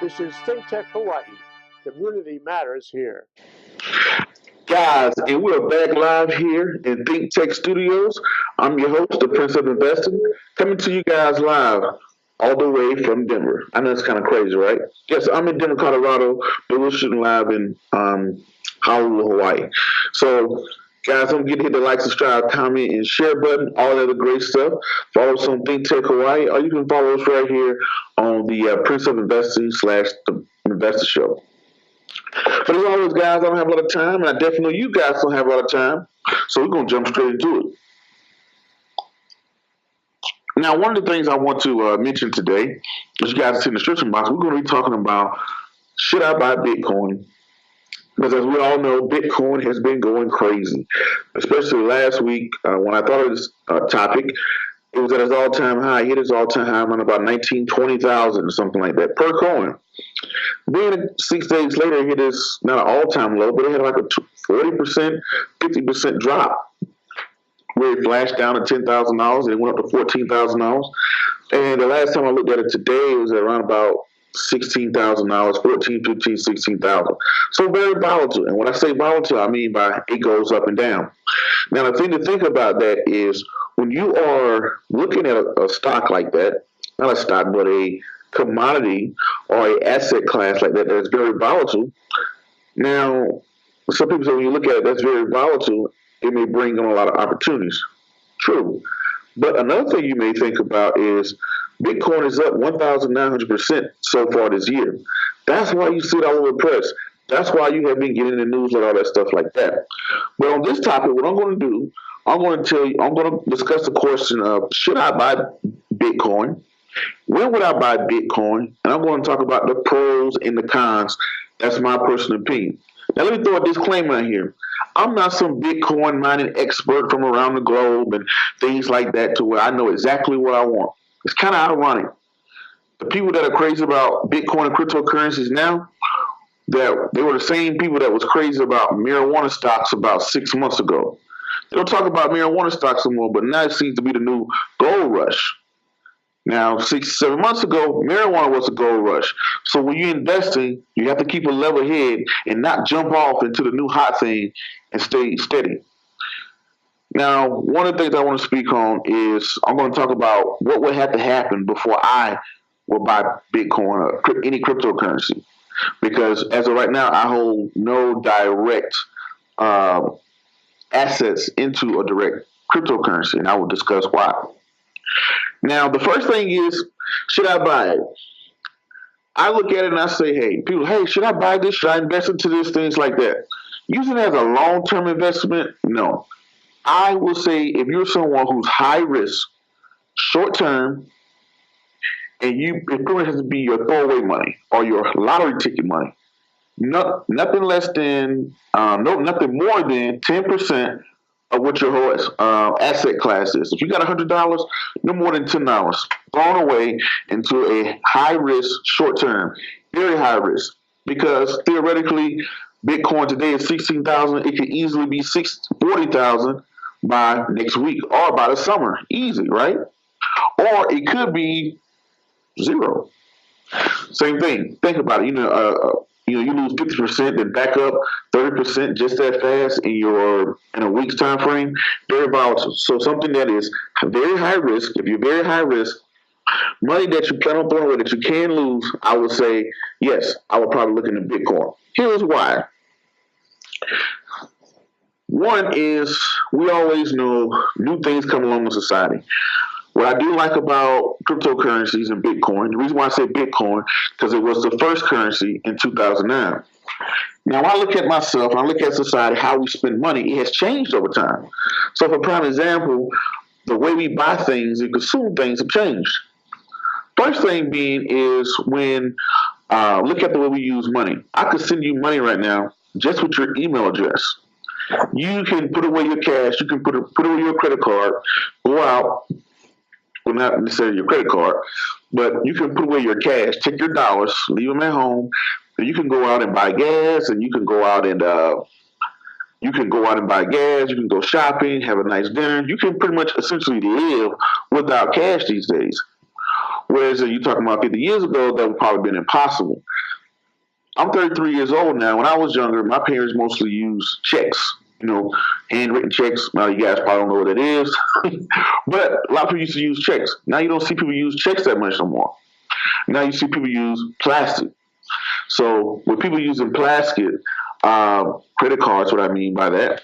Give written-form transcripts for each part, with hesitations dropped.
This is Think Tech Hawaii. Community matters here. Guys, and we're back live here in Think Tech Studios. I'm your host, the Prince of Investing, coming to you guys live all the way from Denver. I know it's kind of crazy, right? Yes, I'm in Denver, Colorado, but we're shooting live in Honolulu, Hawaii. So, guys, don't forget to hit the like, subscribe, comment, and share button, all that other great stuff. Follow us on Think Tech Hawaii, or you can follow us right here on the Prince of Investing / the Investor Show. But as always, guys, I don't have a lot of time, and I definitely know you guys don't have a lot of time, so we're going to jump straight into it. Now, one of the things I want to mention today, as you guys see in the description box, we're going to be talking about, should I buy Bitcoin? Because as we all know, Bitcoin has been going crazy, especially last week when I thought of this topic. It was at its all-time high. It hit its all-time high around about 20,000 or something like that per coin. Then 6 days later, it hit its not an all-time low, but it had like a 40%, 50% drop, where it flashed down to $10,000 and it went up to $14,000. And the last time I looked at it today, it was at around about $16,000, 14, 15, 16,000. So very volatile. And when I say volatile, I mean by it goes up and down. Now, the thing to think about that is when you are looking at a stock like that, not a stock, but a commodity or an asset class like that that's very volatile. Now, some people say when you look at it, that's very volatile, it may bring on a lot of opportunities. True. But another thing you may think about is Bitcoin is up 1,900% so far this year. That's why you see it all over the press. That's why you have been getting the news and all that stuff like that. But on this topic, what I'm going to do, I'm going to discuss the question of, should I buy Bitcoin? When would I buy Bitcoin? And I'm going to talk about the pros and the cons. That's my personal opinion. Now, let me throw a disclaimer in here. I'm not some Bitcoin mining expert from around the globe and things like that to where I know exactly what I want. It's kind of ironic. The people that are crazy about Bitcoin and cryptocurrencies now, that they were the same people that was crazy about marijuana stocks about 6 months ago. They don't talk about marijuana stocks anymore, but now it seems to be the new gold rush. Now, 6, 7 months ago, marijuana was a gold rush. So when you're investing, you have to keep a level head and not jump off into the new hot thing and stay steady. Now, one of the things I want to speak on is I'm going to talk about what would have to happen before I will buy Bitcoin or any cryptocurrency. Because as of right now, I hold no direct assets into a direct cryptocurrency, and I will discuss why. Now, the first thing is, should I buy it? I look at it and I say, hey, should I buy this? Should I invest into this? Things like that. Using it as a long-term investment, no. I will say if you're someone who's high risk, short-term, and it pretty much has to be your throwaway money or your lottery ticket money, nothing less than, nothing more than 10% of what your whole asset class is. If you got $100, no more than $10 thrown away into a high risk, short term, very high risk. Because theoretically, Bitcoin today is 16,000. It could easily be 40,000 by next week or by the summer, easy, right? Or it could be zero. Same thing. Think about it. You lose 50%, then back up 30% just that fast in a week's time frame. Very volatile. So something that is very high risk. If you're very high risk, money that you plan on throwing away that you can lose, I would say yes. I would probably look into Bitcoin. Here's why. One is we always know new things come along in society. What I do like about cryptocurrencies and Bitcoin, the reason why I say Bitcoin, because it was the first currency in 2009. Now, when I look at myself, and I look at society, how we spend money, it has changed over time. So for prime example, the way we buy things and consume things have changed. First thing being is when, look at the way we use money. I could send you money right now just with your email address. You can put away your cash. You can put away your credit card, go out. Well, not necessarily your credit card, but you can put away your cash, take your dollars, leave them at home, and you can go out and buy gas, and you can go out and buy gas. You can go shopping, have a nice dinner. You can pretty much essentially live without cash these days. Whereas you talking about 50 years ago, that would probably been impossible. I'm 33 years old now. When I was younger, my parents mostly used checks, handwritten checks. Now, you guys probably don't know what it is, but a lot of people used to use checks. Now, you don't see people use checks that much no more. Now, you see people use plastic. So, with people using plastic, credit cards, what I mean by that,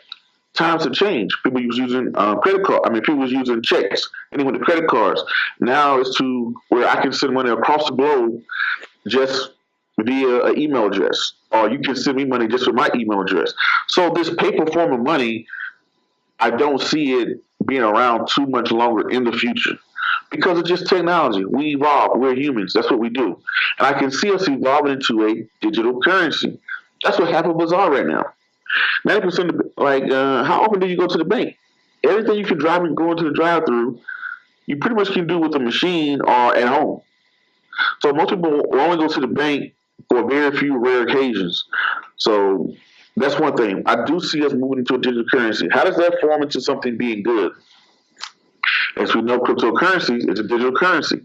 times have changed. People was using credit card. I mean, people was using checks, and then with the credit cards. Now it's to where I can send money across the globe just via an email address, or you can send me money just with my email address. So this paper form of money, I don't see it being around too much longer in the future because it's just technology. We evolve. We're humans. That's what we do. And I can see us evolving into a digital currency. That's what half of us are right now. 90% of, how often do you go to the bank? Everything you can drive and go into the drive-through, you pretty much can do with a machine or at home. So most people will only go to the bank for very few rare occasions. So that's one thing. I do see us moving into a digital currency. How does that form into something being good? As we know, cryptocurrency is a digital currency.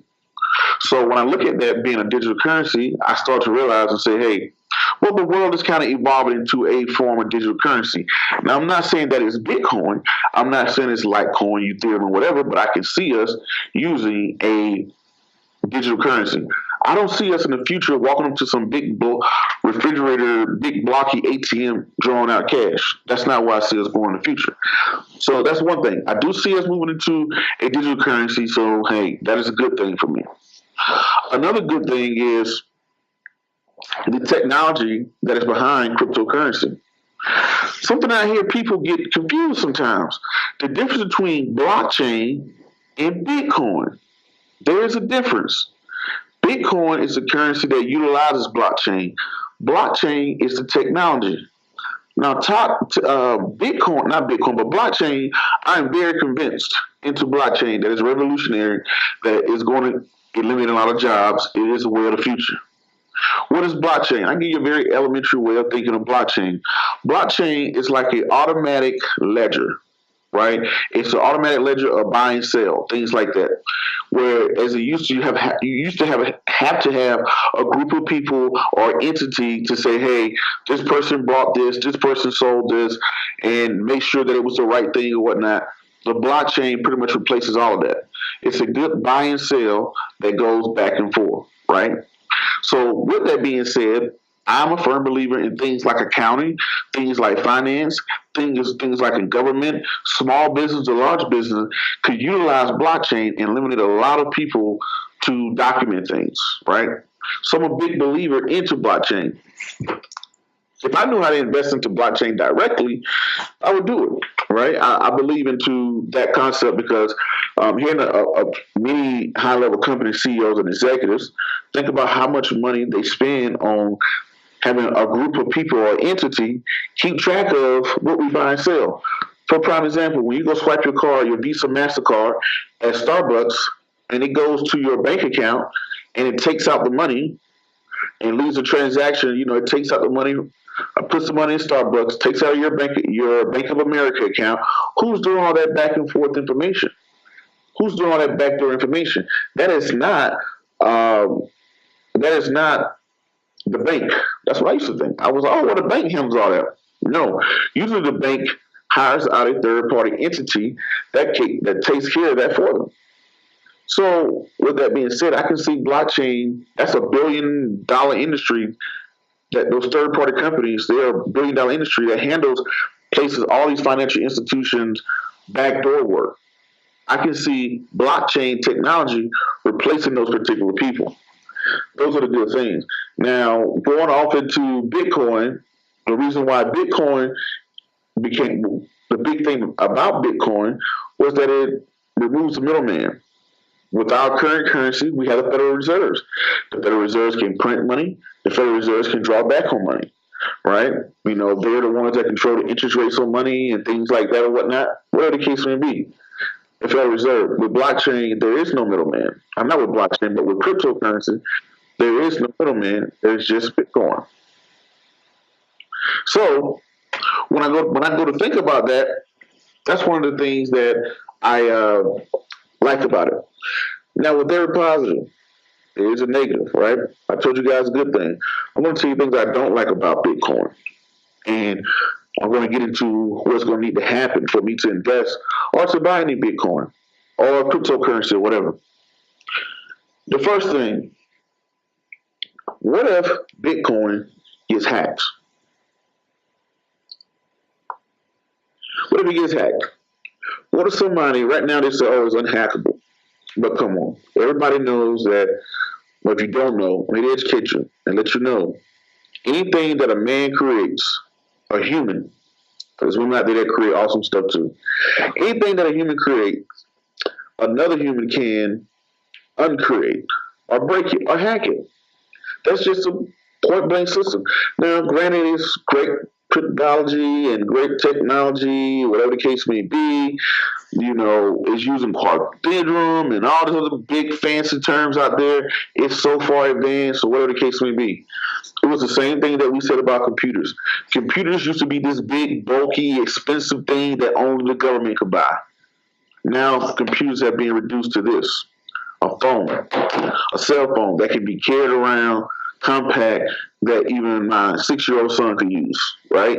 So when I look at that being a digital currency, I start to realize and say, hey, well, the world is kind of evolving into a form of digital currency. Now, I'm not saying that it's Bitcoin. I'm not saying it's Litecoin, Ethereum, or whatever, but I can see us using a digital currency. I don't see us in the future walking up to some big refrigerator, big blocky ATM drawing out cash. That's not where I see us going in the future. So that's one thing. I do see us moving into a digital currency. So, hey, that is a good thing for me. Another good thing is the technology that is behind cryptocurrency. Something I hear people get confused sometimes. The difference between blockchain and Bitcoin. There is a difference. Bitcoin is a currency that utilizes blockchain. Blockchain is the technology. Now, Bitcoin, not Bitcoin, but blockchain, I'm very convinced into blockchain that is revolutionary, that is going to eliminate a lot of jobs. It is a way of the future. What is blockchain? I give you a very elementary way of thinking of blockchain. Blockchain is like an automatic ledger, right? It's an automatic ledger of buy and sell, things like that. Whereas it used to, you used to have to have a group of people or entity to say, hey, this person bought this person sold this, and make sure that it was the right thing or whatnot. The blockchain pretty much replaces all of that. It's a good buy and sell that goes back and forth, right? So with that being said, I'm a firm believer in things like accounting, things like finance, things like in government, small business or large business could utilize blockchain and eliminate a lot of people to document things, right? So I'm a big believer into blockchain. If I knew how to invest into blockchain directly, I would do it, right? I believe into that concept because hearing many high-level company CEOs and executives think about how much money they spend on having a group of people or entity keep track of what we buy and sell. For prime example, when you go swipe your card, your Visa, MasterCard at Starbucks, and it goes to your bank account, and it takes out the money and leaves a transaction, it takes out the money, puts the money in Starbucks, takes out of your Bank of America account. Who's doing all that back and forth information? Who's doing all that backdoor information? That is not the bank. That's what I used to think. I was, the bank handles all that. No, usually the bank hires out a third-party entity that takes care of that for them. So with that being said, I can see blockchain, that's $1 billion industry, that those third-party companies, they're $1 billion industry that places all these financial institutions backdoor work. I can see blockchain technology replacing those particular people. Those are the good things. Now, going off into Bitcoin, the reason why Bitcoin became the big thing about Bitcoin was that it removes the middleman. With our current currency, we have the Federal Reserves. The Federal Reserves can print money. The Federal Reserves can draw back on money, right? They're the ones that control the interest rates on money and things like that or whatnot, whatever the case may be. The Federal Reserve. With blockchain, there is no middleman. I'm not with blockchain, but with cryptocurrency, there is no middleman. There's just Bitcoin. So when I go to think about that, that's one of the things that I like about it. Now, we're very positive. It is a negative, right? I told you guys a good thing. I'm going to tell you things I don't like about Bitcoin. And I'm going to get into what's going to need to happen for me to invest or to buy any Bitcoin or cryptocurrency or whatever. The first thing, what if Bitcoin gets hacked? What if it gets hacked? What if somebody, right now they say, oh, it's unhackable. But come on, everybody knows that, well, if you don't know, let me educate you and let you know, anything that a man creates, a human, because women out there that create awesome stuff too, anything that a human creates, another human can uncreate or break it or hack it. That's just a point blank system. Now, granted, it's great technology and great technology, whatever the case may be. You know, it's using quantum bedroom and all these other big fancy terms out there. It's so far advanced, or whatever the case may be. It was the same thing that we said about computers. Computers used to be this big, bulky, expensive thing that only the government could buy. Now, computers have been reduced to this: a phone, a cell phone that can be carried around, compact, that even my 6-year-old son can use, right?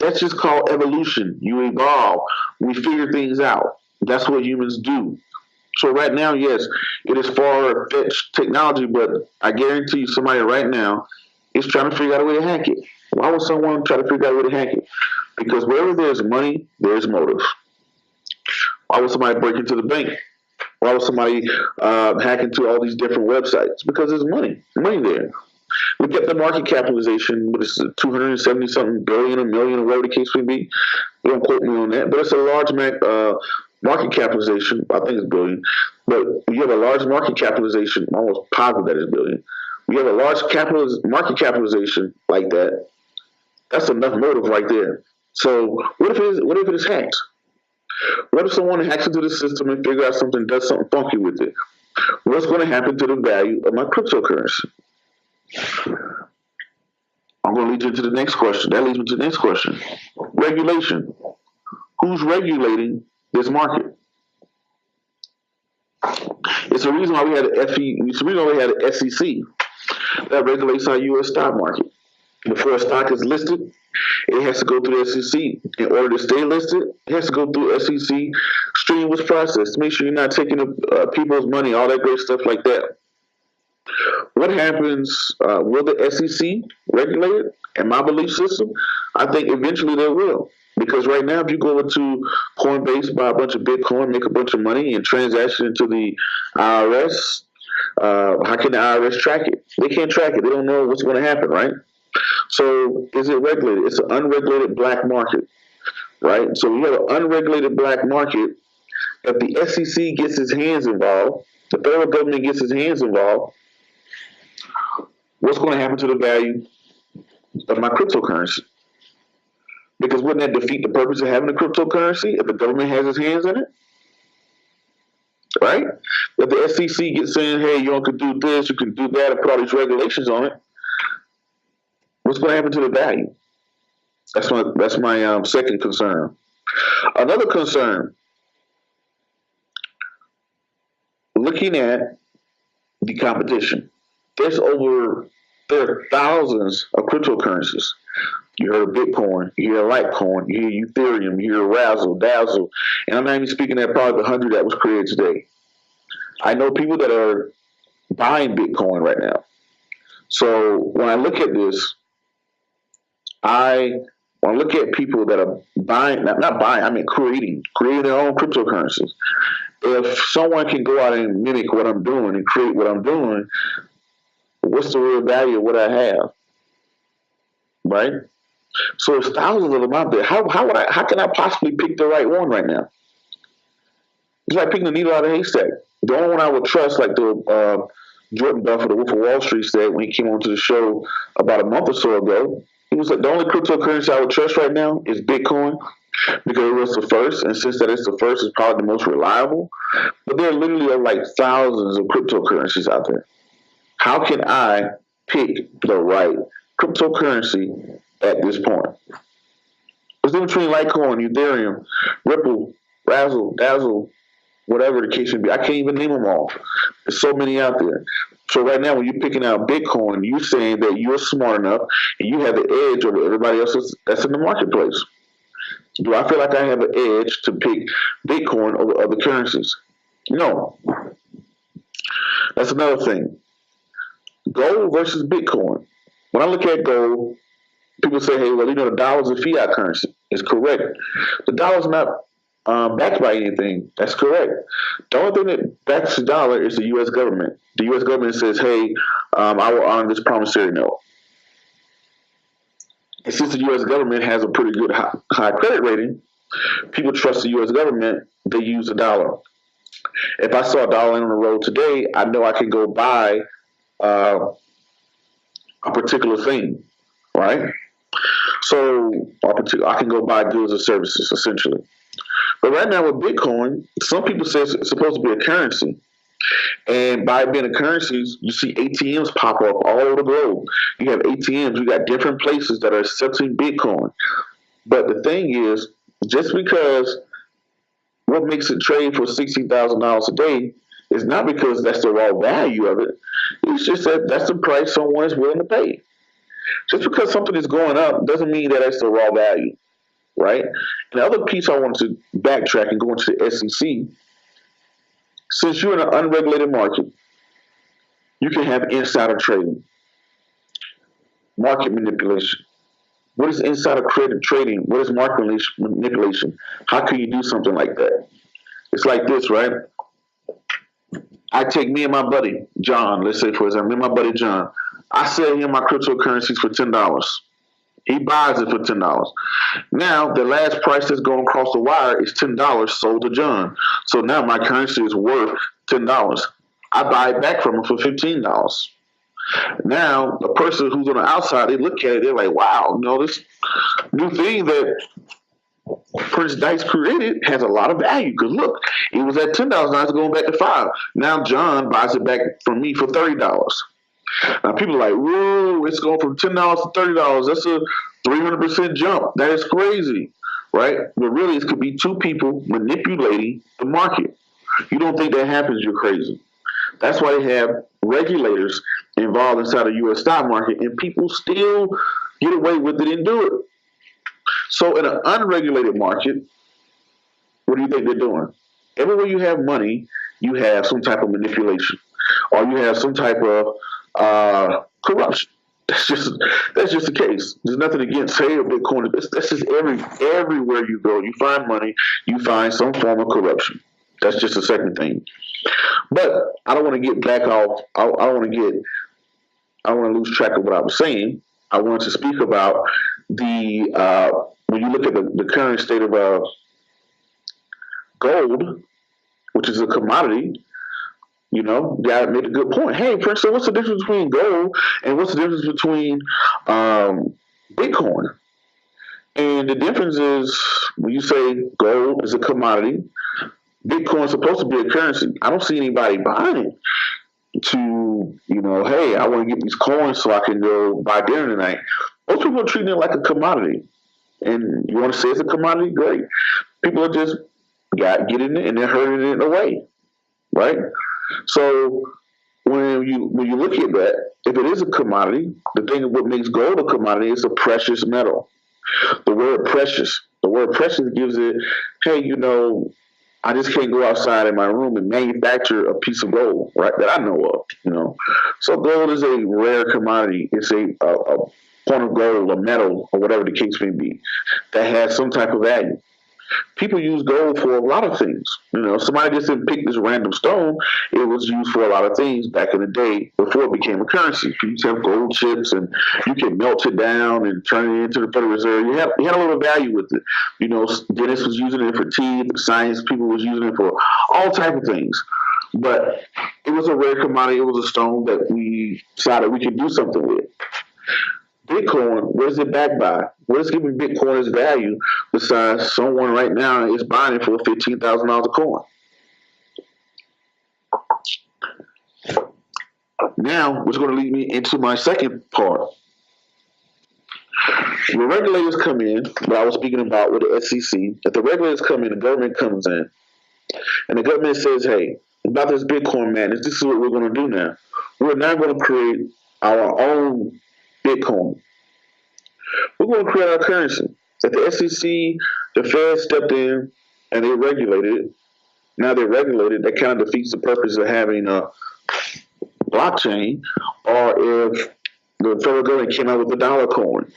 That's just called evolution. You evolve. We figure things out. That's what humans do. So right now, yes, it is far-fetched technology, but I guarantee you somebody right now is trying to figure out a way to hack it. Why would someone try to figure out a way to hack it? Because wherever there's money, there's motive. Why would somebody break into the bank? Why would somebody hack into all these different websites? Because there's money there. Look at the market capitalization. What is it, 270 something billion, a million, or whatever the case may be. Don't quote me on that, but it's a large market capitalization. I think it's billion, but you have a large market capitalization. I'm almost positive that it's billion. You have a large market capitalization like that. That's enough motive right there. So what if it is hacked? What if someone hacks into the system and figure out something, does something funky with it? What's going to happen to the value of my cryptocurrency? I'm going to lead you to the next question. That leads me to the next question. Regulation. Who's regulating this market? It's the reason why we had an SEC that regulates our U.S. stock market. Before a stock is listed, it has to go through the SEC. In order to stay listed, it has to go through SEC strenuous process to make sure you're not taking people's money, all that great stuff like that. What happens? Will the SEC regulate it? In my belief system, I think eventually they will. Because right now, if you go into Coinbase, buy a bunch of Bitcoin, make a bunch of money, and transaction into the IRS, how can the IRS track it? They can't track it. They don't know what's going to happen, right? So is it regulated? It's an unregulated black market, right? So we have an unregulated black market. If the SEC gets its hands involved, the federal government gets its hands involved, what's going to happen to the value of my cryptocurrency? Because wouldn't that defeat the purpose of having a cryptocurrency if the government has its hands in it? Right? If the SEC gets saying, hey, you can do this, you can do that, and put all these regulations on it, what's going to happen to the value? That's my second concern. Another concern, looking at the competition. There are thousands of cryptocurrencies. You heard of Bitcoin, you hear Litecoin, you hear Ethereum, you hear Razzle, Dazzle, and I'm not even speaking at probably the 100 that was created today. I know people that are buying Bitcoin right now. So when I look at this, when I look at people that are buying, not buying, I mean creating their own cryptocurrencies. If someone can go out and mimic what I'm doing and create what I'm doing, what's the real value of what I have? Right? So there's thousands of them out there. How can I possibly pick the right one right now? It's like picking a needle out of a haystack. The only one I would trust, like the Jordan Buffett, the Wolf of Wall Street, said when he came onto the show about a month or so ago, he was like, the only cryptocurrency I would trust right now is Bitcoin because it was the first, and since that it's the first, it's probably the most reliable. But there literally are like thousands of cryptocurrencies out there. How can I pick the right cryptocurrency at this point? What's the difference between Litecoin, Ethereum, Ripple, Razzle, Dazzle, whatever the case may be. I can't even name them all. There's so many out there. So right now, when you're picking out Bitcoin, you're saying that you're smart enough and you have the edge over everybody else that's in the marketplace. Do I feel like I have an edge to pick Bitcoin over other currencies? No. That's another thing. Gold versus Bitcoin. When I look at gold, people say, hey, well, the dollar's a fiat currency. It's correct. The dollar's not backed by anything. That's correct. The only thing that backs the dollar is the U.S. government. The U.S. government says, hey, I will honor this promissory note. And since the U.S. government has a pretty good high credit rating, people trust the U.S. government. They use the dollar. If I saw a dollar on the road today, I know I can go buy a particular thing, right? So I can go buy goods or services, essentially. But right now with Bitcoin, some people say it's supposed to be a currency. And by being a currency, you see ATMs pop up all over the globe. You have ATMs, you got different places that are accepting Bitcoin. But the thing is, just because what makes it trade for $60,000 a day is not because that's the raw value of it. It's just that that's the price someone is willing to pay. Just because something is going up doesn't mean that that's the raw value, right? And the other piece I want to backtrack and go into the SEC. Since you're in an unregulated market, you can have insider trading, market manipulation. What is insider trading? What is market manipulation? How can you do something like that? It's like this, right? I take me and my buddy, John, let's say for example, me and my buddy John, I sell him my cryptocurrencies for $10. He buys it for $10. Now, the last price that's going across the wire is $10 sold to John. So now my currency is worth $10. I buy it back from him for $15. Now, the person who's on the outside, they look at it, they're like, wow, this new thing that Prince Dykes created has a lot of value. Because look, it was at $10, now it's going back to $5. Now John buys it back from me for $30. Now people are like, whoa, it's going from $10 to $30. That's a 300% jump. That is crazy, right? But really, it could be two people manipulating the market. You don't think that happens, you're crazy. That's why they have regulators involved inside the U.S. stock market, and people still get away with it and do it. So in an unregulated market, what do you think they're doing? Everywhere you have money, you have some type of manipulation, or you have some type of corruption. That's just the case. There's nothing against or Bitcoin. That's just everywhere you go, you find money, you find some form of corruption. That's just the second thing. But I don't want to get back off. I don't want to lose track of what I was saying. I wanted to speak about the when you look at the current state of gold, which is a commodity. Guy made a good point. Hey, Prince, so what's the difference between gold and what's the difference between Bitcoin? And the difference is when you say gold is a commodity, Bitcoin is supposed to be a currency. I don't see anybody buying it to, hey, I want to get these coins so I can go buy dinner tonight. Most people are treating it like a commodity. And you want to say it's a commodity? Great. People are just getting it and they're herding it away, right? So when you look at that, if it is a commodity, the thing of what makes gold a commodity is a precious metal. The word precious gives it, hey, I just can't go outside in my room and manufacture a piece of gold, right? That I know of, So gold is a rare commodity. It's a point of gold, a metal, or whatever the case may be, that has some type of value. People use gold for a lot of things. Somebody just didn't pick this random stone. It was used for a lot of things back in the day before it became a currency. You used to have gold chips, and you can melt it down and turn it into the Federal Reserve. You had a little value with it. Dentists was using it for teeth. Science people was using it for all type of things. But it was a rare commodity. It was a stone that we decided we could do something with. Bitcoin, what is it backed by? What is giving Bitcoin its value besides someone right now is buying it for $15,000 a coin? Now, which is going to lead me into my second part. When regulators come in, what I was speaking about with the SEC, if the regulators come in, the government comes in, And the government says, hey, about this Bitcoin madness, this is what we're going to do now. We're now going to create our own Bitcoin. We're going to create our currency. If the SEC, the Fed stepped in and they regulated it, now they're regulated, that kind of defeats the purpose of having a blockchain. Or if the federal government came out with a dollar coin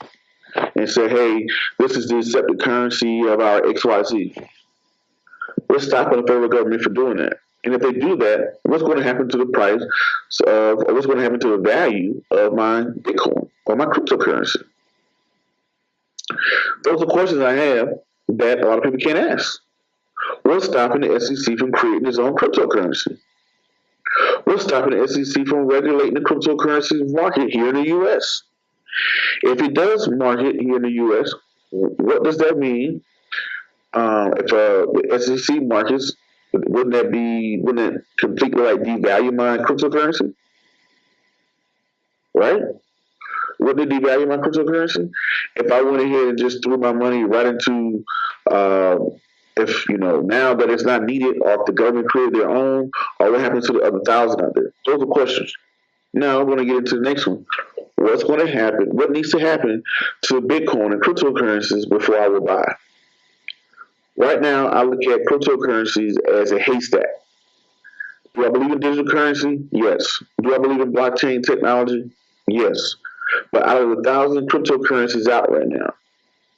and said, hey, this is the accepted currency of our XYZ. We're stopping the federal government for doing that. And if they do that, what's going to happen to the price of, or what's going to happen to the value of my Bitcoin or my cryptocurrency? Those are questions I have that a lot of people can't ask. What's stopping the SEC from creating its own cryptocurrency? What's stopping the SEC from regulating the cryptocurrency market here in the U.S.? If it does market here in the U.S., what does that mean? If the SEC markets, wouldn't it completely like devalue my cryptocurrency? Right? Wouldn't it devalue my cryptocurrency? If I went ahead and just threw my money right into, if now that it's not needed, or if the government created their own, or what happens to the other 1,000 out there? Those are questions. Now I'm going to get into the next one. What's going to happen? What needs to happen to Bitcoin and cryptocurrencies before I will buy? Right now, I look at cryptocurrencies as a haystack. Do I believe in digital currency? Yes. Do I believe in blockchain technology? Yes. But out of the 1,000 cryptocurrencies out right now,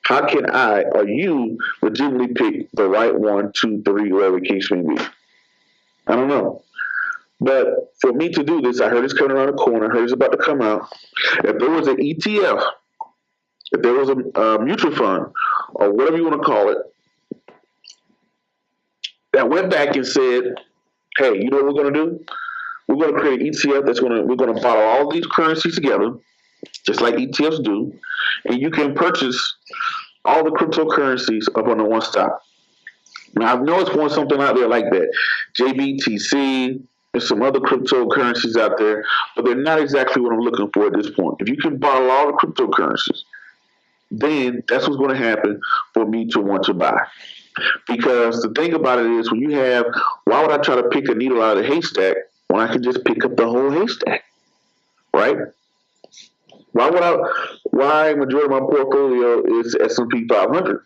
how can I or you legitimately pick the right 1, 2, 3, whatever the case may be? I don't know. But for me to do this, I heard it's coming around the corner. I heard it's about to come out. If there was an ETF, if there was a mutual fund, or whatever you want to call it, that went back and said, hey, you know what we're going to do? We're going to create an ETF we're going to bottle all these currencies together, just like ETFs do, and you can purchase all the cryptocurrencies up under one stop. Now, I know it's something out there like that. JBTC, there's some other cryptocurrencies out there, but they're not exactly what I'm looking for at this point. If you can bottle all the cryptocurrencies, then that's what's going to happen for me to want to buy. Because the thing about it is, why would I try to pick a needle out of the haystack when I can just pick up the whole haystack, right? Why majority of my portfolio is S&P 500?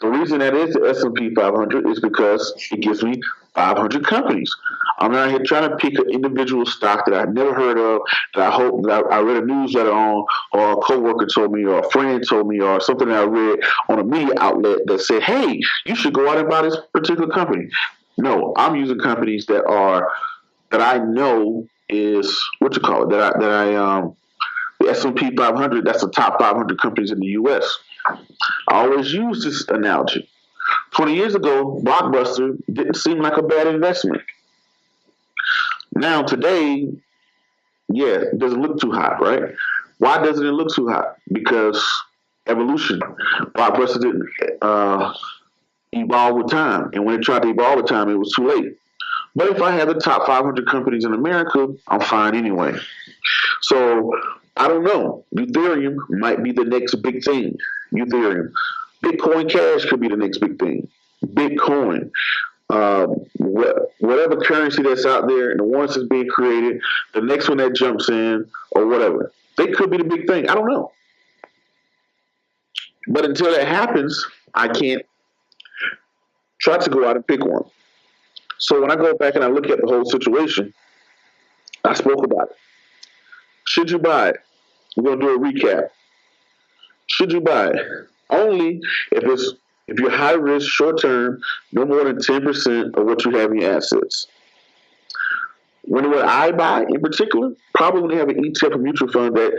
The reason that is the S&P 500 is because it gives me 500 companies. I'm not here trying to pick an individual stock that I've never heard of, that I read a newsletter on, or a coworker told me, or a friend told me, or something that I read on a media outlet that said, hey, you should go out and buy this particular company. No, I'm using companies that I know is the S&P 500. That's the top 500 companies in the U.S. I always use this analogy. 20 years ago, Blockbuster didn't seem like a bad investment. Now today, it doesn't look too hot, right? Why doesn't it look too hot? Because evolution. Blockbuster didn't evolve with time, and when it tried to evolve with time, it was too late. But if I have the top 500 companies in America, I'm fine anyway. So I don't know. Ethereum might be the next big thing. Ethereum. Bitcoin Cash could be the next big thing. Bitcoin. Whatever currency that's out there, and the ones that's being created, the next one that jumps in, or whatever. They could be the big thing. I don't know. But until that happens, I can't try to go out and pick one. So when I go back and I look at the whole situation, I spoke about it. Should you buy it? We're going to do a recap. Should you buy it? Only if you're high risk, short term, no more than 10% of what you have in your assets. When would I buy in particular? Probably when you have an ETF or mutual fund that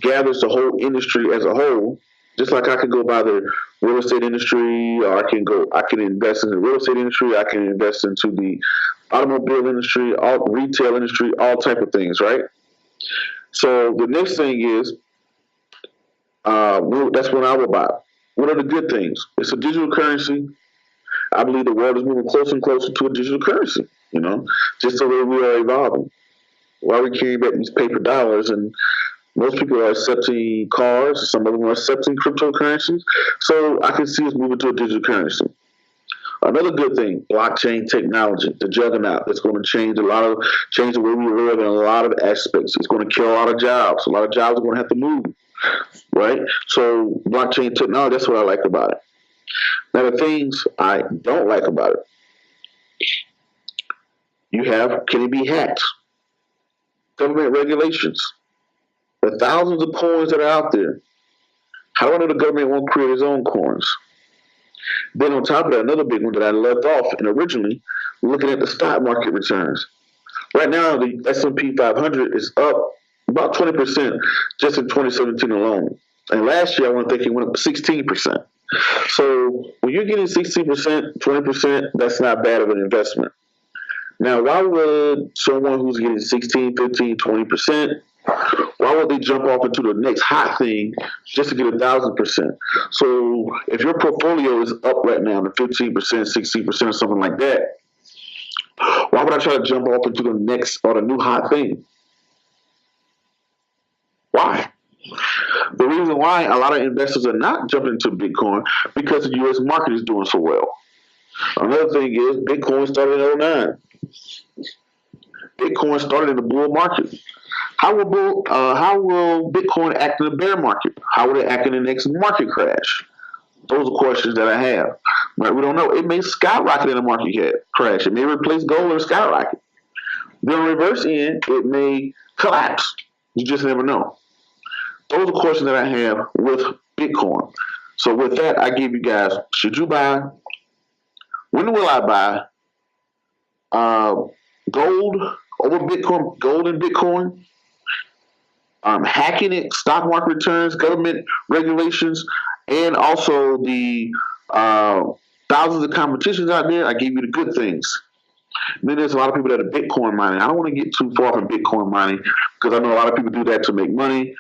gathers the whole industry as a whole. Just like I could go buy the real estate industry, or I can invest in the real estate industry, I can invest into the automobile industry, all retail industry, all type of things, right? So the next thing is, that's when I will buy. What are the good things? It's a digital currency. I believe the world is moving closer and closer to a digital currency, just the way we are evolving. Why we carry back these paper dollars, and most people are accepting cards, some of them are accepting cryptocurrencies. So I can see us moving to a digital currency. Another good thing, blockchain technology, the juggernaut, that's going to change change the way we live in a lot of aspects. It's going to kill a lot of jobs. A lot of jobs are going to have to move, right? So blockchain technology, that's what I like about it. Now the things I don't like about it, can it be hacked? Government regulations, the thousands of coins that are out there. How do I know the government won't create its own coins? Then on top of that, another big one that I left off and originally, looking at the stock market returns. Right now, the S&P 500 is up about 20% just in 2017 alone. And last year, I want to think it went up 16%. So when you're getting 16%, 20%, that's not bad of an investment. Now, why would someone who's getting 16, 15, 20%, why would they jump off into the next hot thing just to get 1,000%? So if your portfolio is up right now to 15%, 16%, or something like that, why would I try to jump off into the next or the new hot thing? Why? The reason why a lot of investors are not jumping into Bitcoin because the U.S. market is doing so well. Another thing is Bitcoin started in 2009. Bitcoin started in the bull market. How will Bitcoin act in a bear market? How will it act in the next market crash? Those are questions that I have. Right? We don't know. It may skyrocket in a market crash. It may replace gold or skyrocket. Then on the reverse end, it may collapse. You just never know. Those are questions that I have with Bitcoin. So with that, I give you guys, should you buy? When will I buy? Gold over Bitcoin, gold and Bitcoin, hacking it, stock market returns, government regulations, and also the thousands of competitions out there. I gave you the good things. And then there's a lot of people that are Bitcoin mining. I don't want to get too far from Bitcoin mining because I know a lot of people do that to make money.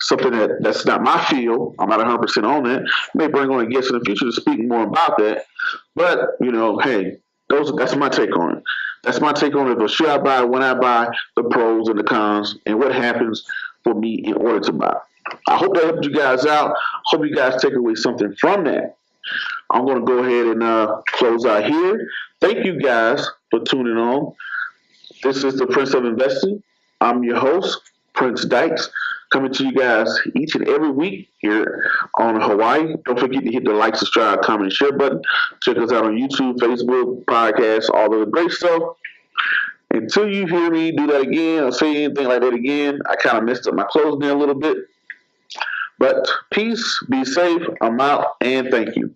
Something that's not my field. I'm not 100% on that. May bring on a guest in the future to speak more about that. But, hey, that's my take on it. That's my take on it. But should I buy, when I buy, the pros and the cons, and what happens for me in order to buy. I hope that helped you guys out. Hope you guys take away something from that. I'm going to go ahead and close out here. Thank you guys for tuning on. This is the Prince of Investing. I'm your host, Prince Dykes, coming to you guys each and every week here on Hawaii. Don't forget to hit the like, subscribe, comment, and share button. Check us out on YouTube, Facebook, podcasts, all of the great stuff. Until you hear me do that again or say anything like that again, I kind of messed up my closing there a little bit. But peace, be safe, I'm out, and thank you.